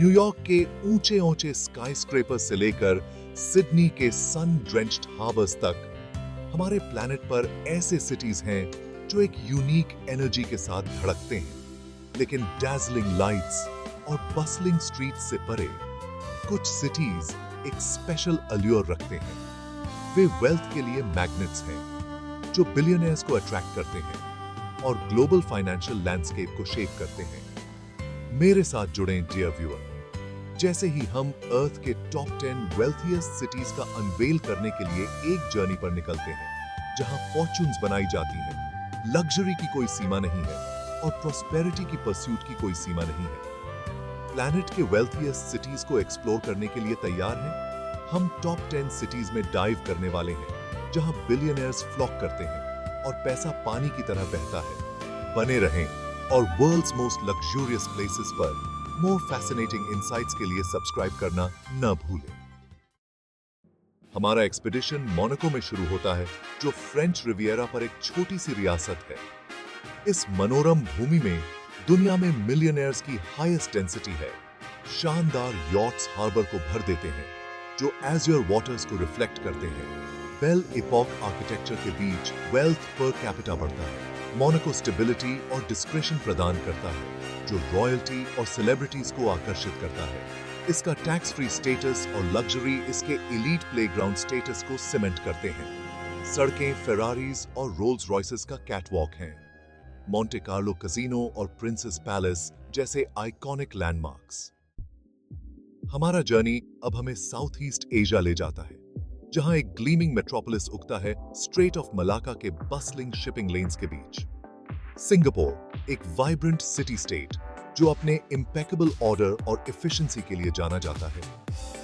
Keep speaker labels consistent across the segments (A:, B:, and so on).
A: New York के ऊंचे ऊंचे स्काईस्क्रेपर से लेकर सिडनी के सन ड्रेंच्ड हार्बर्स तक हमारे प्लैनेट पर ऐसे सिटीज हैं जो एक यूनिक एनर्जी के साथ धड़कते हैं, लेकिन डैज़लिंग लाइट्स और बसलिंग स्ट्रीट्स से परे कुछ सिटीज एक स्पेशल अल्योर रखते हैं। वे वेल्थ के लिए मैग्नेट्स हैं जो बिलियनियर्स को अट्रैक्ट करते हैं और ग्लोबल फाइनेंशियल लैंडस्केप को शेप करते हैं। मेरे साथ जुड़ें डियर व्यूअर, जैसे ही हम अर्थ के टॉप 10 वेल्थिएस्ट सिटीज का अनवेल करने के लिए एक जर्नी पर निकलते हैं जहां फॉर्च्यून्स बनाई जाती हैं, लग्जरी की कोई सीमा नहीं है और प्रॉस्पेरिटी की परस्यूट की कोई सीमा नहीं है। प्लैनेट के वेल्थिएस्ट सिटीज को एक्सप्लोर करने के लिए तैयार हैं? हम टॉप 10 सिटीज में डाइव करने वाले हैं जहां बिलियनियर्स फ्लॉक करते हैं और पैसा पानी की तरह बहता है। बने रहें और वर्ल्ड्स मोस्ट लग्जूरियस प्लेसेस पर मोर फैसिनेटिंग इनसाइट्स के लिए सब्सक्राइब करना न भूलें। हमारा एक्सपीडिशन मोनाको में शुरू होता है, जो फ्रेंच रिवियरा पर एक छोटी सी रियासत है। इस मनोरम भूमि में दुनिया में मिलियनेयर्स की हाईएस्ट डेंसिटी है। शानदार यॉट्स हार्बर को भर देते हैं जो एज़्योर वाटर्स को रिफ्लेक्ट करते हैं। बेल एपॉक आर्किटेक्चर के बीच वेल्थ पर कैपिटा बढ़ता है। मोनाको स्टेबिलिटी और डिस्क्रेशन प्रदान करता है जो रॉयल्टी और सेलिब्रिटीज को आकर्षित करता है। इसका टैक्स फ्री स्टेटस और लग्जरी इसके एलीट प्लेग्राउंड स्टेटस को सीमेंट करते हैं। सड़कें फेरारीज और रोल्स रॉयसेस का कैटवॉक हैं। मोंटे कार्लो कैसीनो और प्रिंसेस पैलेस जैसे आइकॉनिक लैंडमार्क्स। हमारा जर्नी अब हमें साउथ ईस्ट एशिया ले जाता है, जहां एक ग्लीमिंग मेट्रोपोलिस उगता है स्ट्रेट ऑफ मलाका के बसलिंग शिपिंग लेन्स के बीच। सिंगापुर, एक वाइब्रेंट सिटी स्टेट जो अपने इम्पेकेबल ऑर्डर और एफिशिएंसी के लिए जाना जाता है,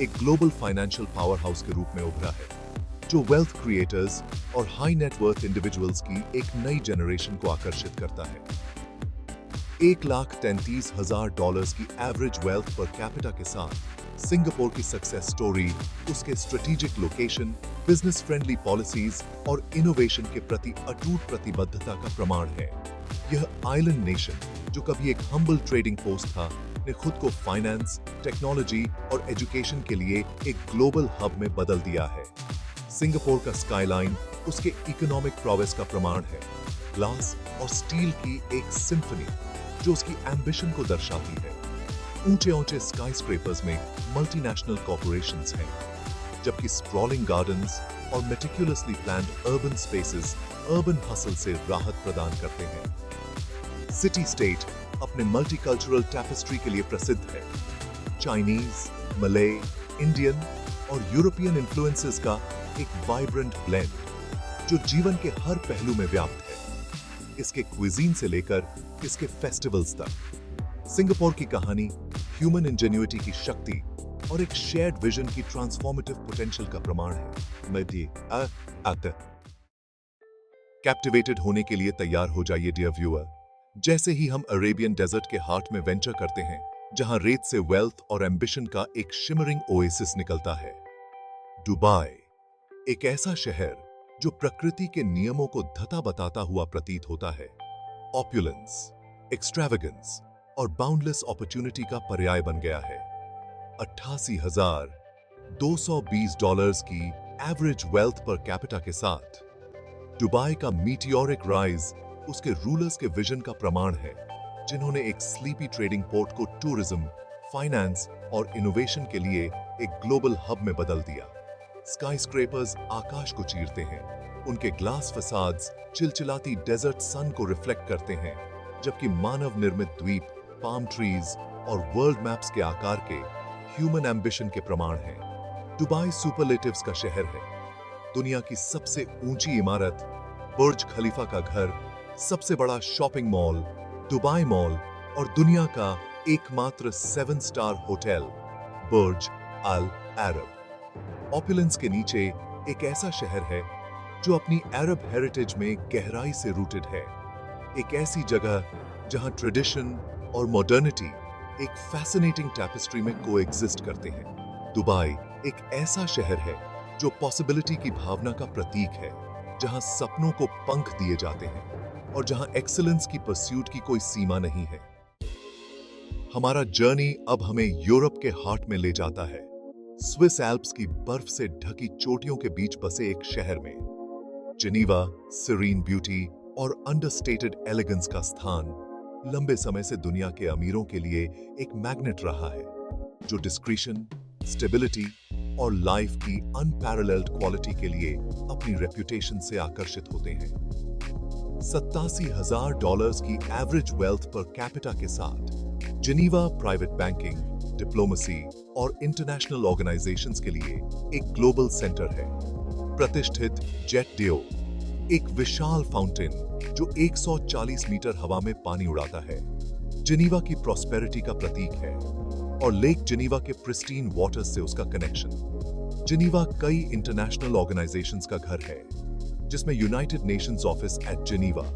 A: एक ग्लोबल फाइनेंशियल पावर हाउस के रूप में उभरा है जो वेल्थ क्रिएटर्स और हाई नेटवर्थ इंडिविजुअल्स की एक नई जनरेशन को आकर्षित करता है। $1,33,000 की एवरेज वेल्थ पर कैपिटा के साथ सिंगापुर की सक्सेस स्टोरी उसके strategic location, business friendly policies और इनोवेशन के प्रति अटूट प्रतिबद्धता का प्रमाण है। यह आइलैंड नेशन, जो कभी एक हम्बल ट्रेडिंग पोस्ट था, ने खुद को फाइनेंस, टेक्नोलॉजी और एजुकेशन के लिए एक ग्लोबल हब में बदल दिया है। सिंगापुर का स्काईलाइन उसके इकोनॉमिक प्रोग्रेस का प्रमाण है। ग्लास और स्टील की एक सिम्फनी जो उसकी एम्बिशन को दर्शाती है। ऊंचे ऊंचे स्काईस्क्रेपर्स में मल्टीनेशनल कॉर्पोरेशंस हैं, जबकि स्प्रॉलिंग गार्डन्स और meticulously planned urban spaces urban hustle से राहत प्रदान करते हैं। सिटी स्टेट अपने मल्टीकल्चरल टैपेस्ट्री के लिए प्रसिद्ध है। चाइनीज, मले, इंडियन और यूरोपियन इन्फ्लुएंसेस का एक वाइब्रेंट ब्लेंड जो जीवन के हर पहलू में व्याप्त है, इसके क्विजीन से लेकर इसके फेस्टिवल्स तक। सिंगापुर की कहानी ह्यूमन इंजेन्युइटी की शक्ति और एक शेयर्ड विजन की ट्रांसफॉर्मेटिव पोटेंशियल का प्रमाण है। कैप्टिवेटेड होने के लिए तैयार हो जाइए डियर व्यूअर, जैसे ही हम अरेबियन डेजर्ट के हार्ट में वेंचर करते हैं, जहां रेत से वेल्थ और एम्बिशन का एक शिमरिंग ओएसिस निकलता है। दुबई, एक ऐसा शहर जो प्रकृति के नियमों को धता बताता हुआ प्रतीत होता है। ऑप्युलेंस, एक्सट्रावेगेंस और बाउंडलेस अपॉर्चुनिटी का पर्याय बन गया है। $88,220 की एवरेज वेल्थ पर कैपिटा के साथ दुबई का मीटियोरिक राइज उसके रूलर्स के विजन का प्रमाण है, जिन्होंने एक स्लीपी ट्रेडिंग पोर्ट को टूरिज्म, फाइनेंस और इनोवेशन के लिए एक ग्लोबल हब में बदल दिया। स्काईस्क्रेपर्स आकाश को चीरते हैं, उनके ग्लास फसाड्स चिलचिलाती डेजर्ट सन को रिफ्लेक्ट करते हैं, जबकि मानव निर्मित द्वीप, पाम ट्रीज और वर्ल्ड मैप्स के आकार के ह्यूमन एम्बिशन के प्रमाण हैं। दुबई सुपरलेटिव्स का शहर है। दुनिया की सबसे ऊंची इमारत, बुर्ज खलीफा का घर, सबसे बड़ा शॉपिंग मॉल, दुबई मॉल और दुनिया का एकमात्र 7 स्टार होटल, बुर्ज अल अरब। ऑपुलेंस के नीचे एक ऐसा शहर है जो अपनी अरब हेरिटेज में गहराई से रूटेड है। एक ऐसी जगह जहां ट्रेडिशन और मॉडर्निटी एक फैसिनेटिंग टैपेस्ट्री में कोएग्जिस्ट करते हैं। दुबई एक ऐसा शहर है जो पॉसिबिलिटी की भावना का प्रतीक है, जहां सपनों को पंख दिए जाते हैं और जहां एक्सीलेंस की परस्यूट की कोई सीमा नहीं है। हमारा जर्नी अब हमें यूरोप के हार्ट में ले जाता है, स्विस एल्प्स की बर्फ से ढकी चोटियों के बीच बसे एक शहर में। जिनीवा सीरीन ब्यूटी और अंडरस्टेटेड एलिगेंस का स्थान लंबे समय से दुनिया के अमीरों के लिए एक मैग्नेट रहा है, जो डिस्क्रीशन, स्टेबिलिटी और लाइफ की अनपैरेलल्ड क्वालिटी के लिए अपनी रेप्यूटेशन से आकर्षित होते हैं। $87,000 की एवरेज वेल्थ पर कैपिटा के साथ जिनीवा प्राइवेट बैंकिंग, डिप्लोमेसी और इंटरनेशनल ऑर्गेनाइजेशंस के लिए एक ग्लोबल सेंटर है। प्रतिष्ठित जेट डियो, एक विशाल फाउंटेन जो 140 मीटर हवा में पानी उड़ाता है, जिनीवा की प्रॉस्पेरिटी का प्रतीक है, और लेक जिनीवा के प्रिस्टीन वाटर्स से उसका कनेक्शन। जिनीवा कई इंटरनेशनल ऑर्गेनाइजेशंस का घर है, जिसमें United Nations Office at Geneva,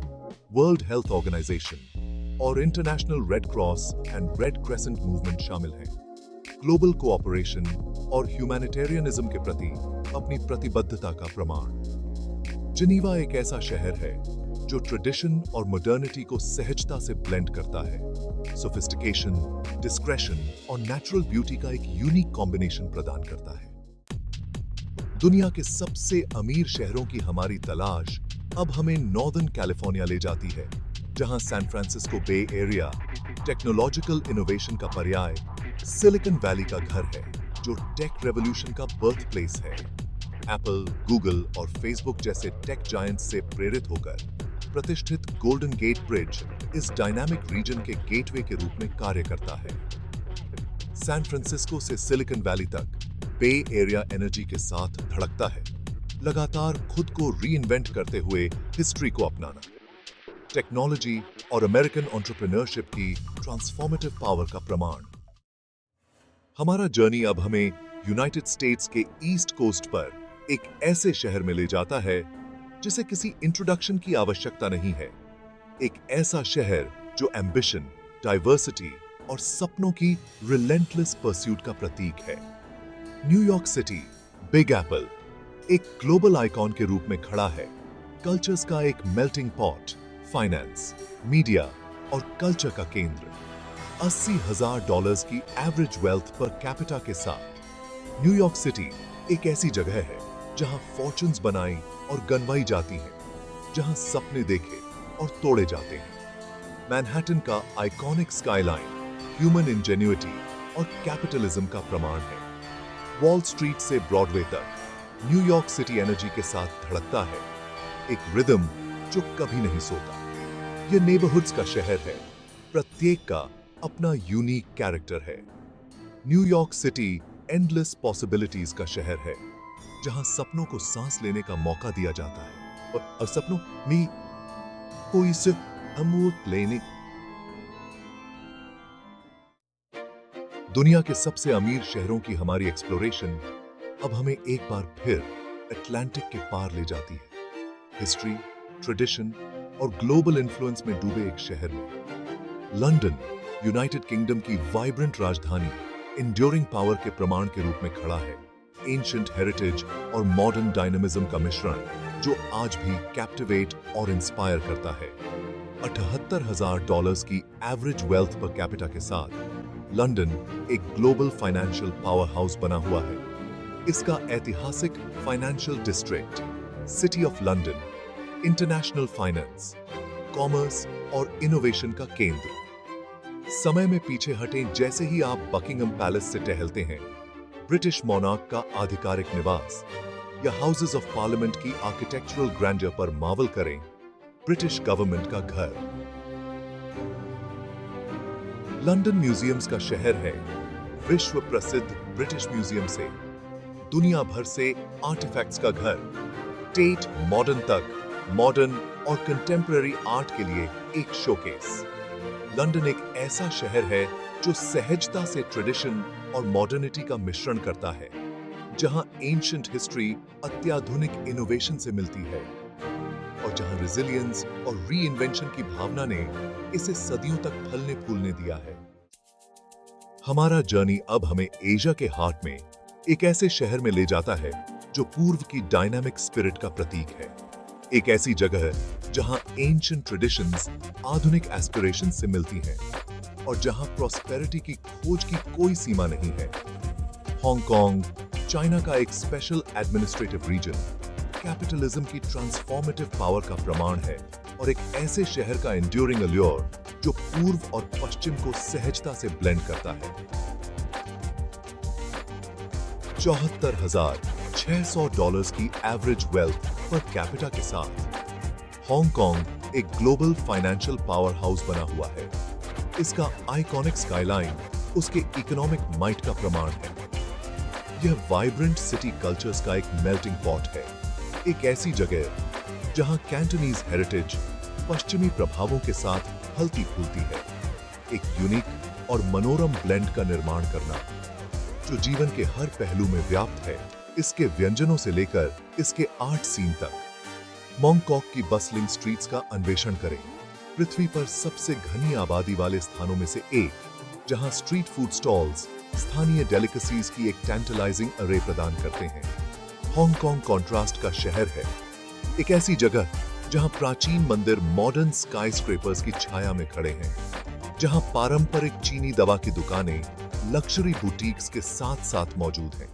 A: World Health Organization और International Red Cross and Red Crescent Movement शामिल हैं। ग्लोबल कोऑपरेशन और ह्यूमैनिटेरियनिज्म के प्रति अपनी प्रतिबद्धता का प्रमाण। जिनीवा एक ऐसा शहर है जो ट्रेडिशन और मॉडर्निटी को सहजता से ब्लेंड करता है, सोफिस्टिकेशन, डिस्क्रेशन और नेचुरल ब्यूटी का एक यूनिक कॉम्बिनेशन प्रदान करता है। दुनिया के सबसे अमीर शहरों की हमारी तलाश अब हमें नॉर्दर्न कैलिफोर्निया ले जाती है, जहां सैन फ्रांसिस्को बे एरिया टेक्नोलॉजिकल इनोवेशन का पर्याय सिलिकॉन वैली का घर है, जो टेक रेवोल्यूशन का बर्थ प्लेस है। एप्पल, गूगल और फेसबुक जैसे टेक जायंट्स से प्रेरित होकर प्रतिष्ठित गोल्डन गेट ब्रिज इस डायनामिक रीजन के गेटवे के रूप में कार्य करता है। सैन फ्रांसिस्को से सिलिकॉन वैली तक बे एरिया एनर्जी के साथ धड़कता है, लगातार खुद को रीइन्वेंट करते हुए हिस्ट्री को अपनाना। टेक्नोलॉजी और अमेरिकन एंटरप्रेन्योरशिप की ट्रांसफॉर्मेटिव पावर का प्रमाण। हमारा जर्नी अब हमें यूनाइटेड स्टेट्स के ईस्ट कोस्ट पर एक ऐसे शहर में ले जाता है जिसे किसी इंट्रोडक्शन की आवश्यकता नहीं है। एक ऐसा शहर जो एम्बिशन, डाइवर्सिटी और सपनों की रिलेंटलेस परस्यूट का प्रतीक है। न्यूयॉर्क सिटी, बिग एप्पल, एक ग्लोबल आइकॉन के रूप में खड़ा है, कल्चर्स का एक मेल्टिंग पॉट, फाइनेंस, मीडिया और कल्चर का केंद्र। $80,000 की एवरेज वेल्थ पर कैपिटा के साथ न्यूयॉर्क सिटी एक ऐसी जगह है जहां फॉर्चून्स बनाई और गनवाई जाती हैं, जहां सपने देखे और तोड़े जाते हैं। मैनहट्टन का आइकॉनिक स्काईलाइन ह्यूमन इंजेन्युइटी और कैपिटलिज्म का प्रमाण है। वॉल स्ट्रीट से ब्रॉडवे तक न्यूयॉर्क सिटी एनर्जी के साथ धड़कता है, एक रिदम जो कभी नहीं सोता। यह नेबरहुड्स का शहर है, प्रत्येक का अपना यूनिक कैरेक्टर है। न्यूयॉर्क सिटी एंडलेस पॉसिबिलिटीज का शहर है, जहां सपनों को सांस लेने का मौका दिया जाता है और सपनों में कोई से अमूर्त लेने। दुनिया के सबसे अमीर शहरों की हमारी एक्सप्लोरेशन अब हमें एक बार फिर अटलांटिक के पार ले जाती है, हिस्ट्री, ट्रेडिशन और ग्लोबल इन्फ्लुएंस में डूबे एक शहर में। लंदन यूनाइटेड किंगडम की वाइब्रेंट राजधानी इंड्योरिंग पावर के प्रमाण के रूप में खड़ा है, एंशिएंट हेरिटेज और मॉडर्न डायनामिज्म का मिश्रण जो आज भी कैप्टिवेट और इंस्पायर करता है। $78,000 की एवरेज वेल्थ पर कैपिटा के साथ लंदन एक ग्लोबल फाइनेंशियल पावर हाउस बना हुआ है। इसका ऐतिहासिक financial district, city of London, international finance, commerce और इनोवेशन का केंद्र। समय में पीछे हटें जैसे ही आप बकिंगम पैलेस से टहलते हैं, ब्रिटिश मोनार्क का आधिकारिक निवास, या हाउसेस ऑफ पार्लियामेंट की आर्किटेक्चरल ग्रैंडर पर मावल करें, ब्रिटिश गवर्नमेंट का घर। लंदन म्यूजियम्स का शहर है, विश्व प्रसिद्ध ब्रिटिश म्यूजियम से दुनिया भर से आर्टिफैक्ट्स का घर, टेट मॉडर्न तक मॉडर्न और कंटेम्पररी आर्ट के लिए एक शोकेस। लंदन एक ऐसा शहर है जो सहजता से ट्रेडिशन और मॉडर्निटी का मिश्रण करता है, जहां एंशिएंट हिस्ट्री अत्याधुनिक इनोवेशन से मिलती है और जहां रेजिलियंस और रीइन्वेंशन की भावना ने इसे सदियों तक फलने फूलने दिया है। हमारा जर्नी अब हमें एशिया के हार्ट में एक ऐसे शहर में ले जाता है जो पूर्व की डायनामिक स्पिरिट का प्रतीक है, एक ऐसी जगह जहां एंशिएंट ट्रेडिशंस आधुनिक एस्पिरेशंस से मिलती हैं। और जहां प्रॉस्पेरिटी की खोज की कोई सीमा नहीं है। हांगकांग चाइना का एक स्पेशल एडमिनिस्ट्रेटिव रीजन, कैपिटलिज्म की ट्रांसफॉर्मेटिव पावर का प्रमाण है और एक ऐसे शहर का एंड्यूरिंग अल्योर जो पूर्व और पश्चिम को सहजता से ब्लेंड करता है। $74,600 की एवरेज वेल्थ पर कैपिटा के साथ हांगकांग एक ग्लोबल फाइनेंशियल पावर हाउस बना हुआ है। इसका आइकॉनिक स्काईलाइन उसके इकोनॉमिक माइट का प्रमाण है। यह वाइब्रेंट सिटी कल्चर्स का एक मेल्टिंग पॉट है, एक ऐसी जगह जहां कैंटोनीज हेरिटेज पश्चिमी प्रभावों के साथ हल्ती फूलती है। एक यूनिक और मनोरम ब्लेंड का निर्माण करना जो जीवन के हर पहलू में व्याप्त है, इसके व्यंजनों से लेकर इसके आर्ट सीन तक। मॉन्गकॉक की बसलिंग स्ट्रीट्स का अन्वेषण करें, पृथ्वी पर सबसे घनी आबादी वाले स्थानों में से एक, जहां स्ट्रीट फूड स्टॉल्स स्थानीय डेलिकेसीज की एक टैंटलाइजिंग अरे प्रदान करते हैं। हांगकांग कॉन्ट्रास्ट का शहर है, एक ऐसी जगह जहां प्राचीन मंदिर मॉडर्न स्काईस्क्रेपर्स की छाया में खड़े हैं, जहां पारंपरिक चीनी दवा की दुकानें लक्जरी बुटीक्स के साथ साथ मौजूद हैं।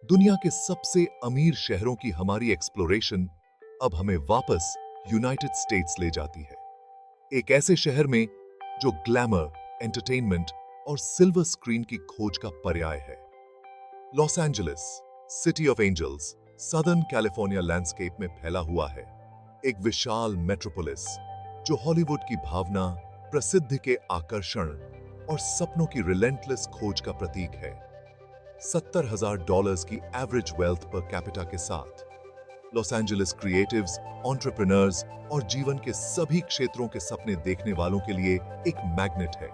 A: दुनिया के सबसे अमीर शहरों की हमारी एक्सप्लोरेशन अब हमें वापस यूनाइटेड स्टेट्स ले जाती है, एक ऐसे शहर में जो ग्लैमर, एंटरटेनमेंट और सिल्वर स्क्रीन की खोज का पर्याय है। Los Angeles, city of angels, southern California landscape में फैला हुआ है, एक विशाल मेट्रोपोलिस जो हॉलीवुड की भावना, प्रसिद्धि के आकर्षण और सपनों की रिलेंटलेस खोज का प्रतीक है। $70,000 की एवरेज वेल्थ पर कैपिटा के साथ लॉस एंजलिस क्रिएटिव्स, एंटरप्रेन्योर्स और जीवन के सभी क्षेत्रों के सपने देखने वालों के लिए एक मैग्नेट है,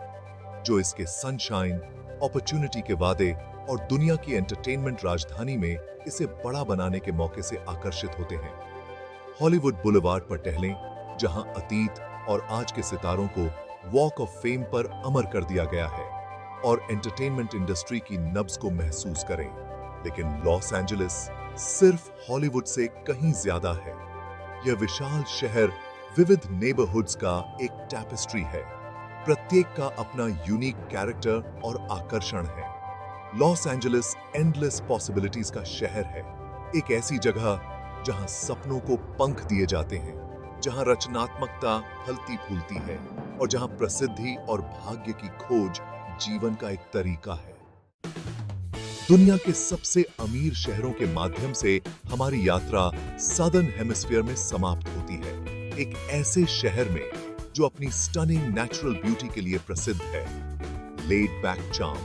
A: जो इसके सनशाइन, अपॉर्चुनिटी के वादे और दुनिया की एंटरटेनमेंट राजधानी में इसे बड़ा बनाने के मौके से आकर्षित होते हैं। हॉलीवुड बुलेवार्ड पर टहलें, जहां अतीत और आज के सितारों को वॉक ऑफ फेम पर अमर कर दिया गया है, और एंटरटेनमेंट इंडस्ट्री की नब्ज को महसूस करें। लेकिन लॉस एंजलिस सिर्फ हॉलीवुड से कहीं ज्यादा है। यह विशाल शहर विविध नेबरहुड्स का एक टैपेस्ट्री है, प्रत्येक का अपना यूनिक कैरेक्टर और आकर्षण है। लॉस एंजलिस एंडलेस पॉसिबिलिटीज का शहर है, एक ऐसी जगह जहां सपनों को पंख दिए जाते हैं, जहां रचनात्मकता फलती फूलती है और जहां प्रसिद्धि और भाग्य की खोज जीवन का एक तरीका है। दुनिया के सबसे अमीर शहरों के माध्यम से हमारी यात्रा सदर्न हेमिस्फीयर में समाप्त होती है, एक ऐसे शहर में जो अपनी स्टनिंग नेचुरल ब्यूटी के लिए प्रसिद्ध है, लेड बैक चार्म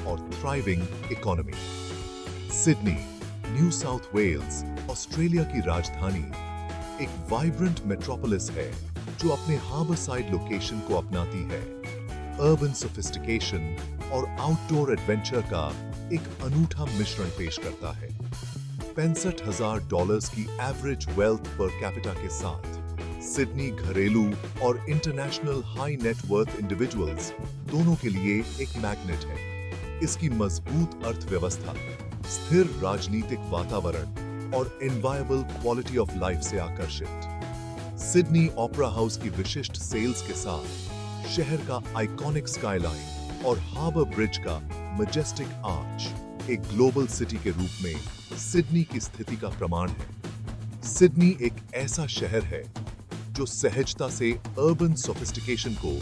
A: और thriving economy. Sydney, New South Wales, Australia की राजधानी, एक वाइब्रेंट मेट्रोपोलिस है जो अपने हार्बर साइड लोकेशन को अपनाती है, अर्बन सोफिस्टिकेशन और आउटडोर एडवेंचर का एक अनूठा मिश्रण पेश करता है। $65,000 की एवरेज वेल्थ पर कैपिटा के साथ सिडनी घरेलू और international high net worth individuals दोनों के लिए एक मैग्नेट है। इसकी मजबूत अर्थव्यवस्था, स्थिर राजनीतिक वातावरण और एनवायबल क्वालिटी ऑफ लाइफ से आकर्षित। सिडनी ओपेरा हाउस की विशिष्ट सेल्स के साथ शहर का आइकॉनिक स्काईलाइन और हार्बर ब्रिज का मैजेस्टिक आर्च एक ग्लोबल सिटी के रूप में सिडनी की स्थिति का प्रमाण है। सिडनी एक ऐसा शहर है जो सहजता से अर्बन सोफिस्टिकेशन को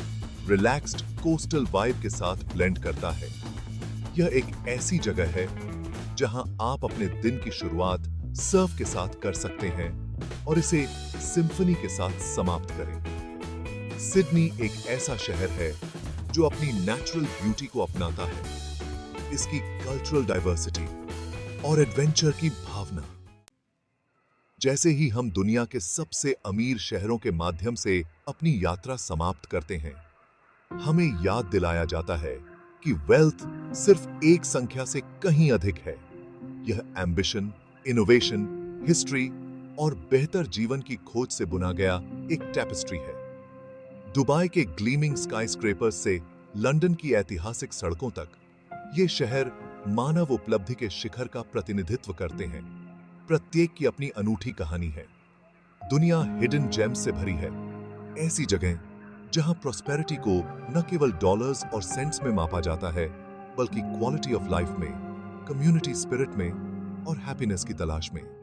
A: रिलैक्स्ड कोस्टल वाइब के साथ ब्लेंड करता है। यह एक ऐसी जगह है जहां आप अपने दिन की शुरुआत सर्फ के साथ कर सकते हैं और इसे सिम्फनी के साथ समाप्त करें। सिडनी एक ऐसा शहर है जो अपनी नेचुरल ब्यूटी को अपनाता है, इसकी कल्चरल डाइवर्सिटी और एडवेंचर की भावना। जैसे ही हम दुनिया के सबसे अमीर शहरों के माध्यम से अपनी यात्रा समाप्त करते हैं, हमें याद दिलाया जाता है कि वेल्थ सिर्फ एक संख्या से कहीं अधिक है। यह एम्बिशन, इनोवेशन, हिस्ट्री और बेहतर जीवन की खोज से बुना गया एक टैपेस्ट्री है। दुबई के ग्लीमिंग स्काईस्क्रेपर्स से लंदन की ऐतिहासिक सड़कों तक, ये शहर मानव उपलब्धि के शिखर का प्रतिनिधित्व करते हैं। प्रत्येक की अपनी अनूठी कहानी है। दुनिया हिडन जेम्स से भरी है, ऐसी जगह जहां प्रॉस्पेरिटी को न केवल डॉलर्स और सेंट्स में मापा जाता है, बल्कि क्वालिटी ऑफ लाइफ में, कम्युनिटी स्पिरिट में और हैप्पीनेस की तलाश में।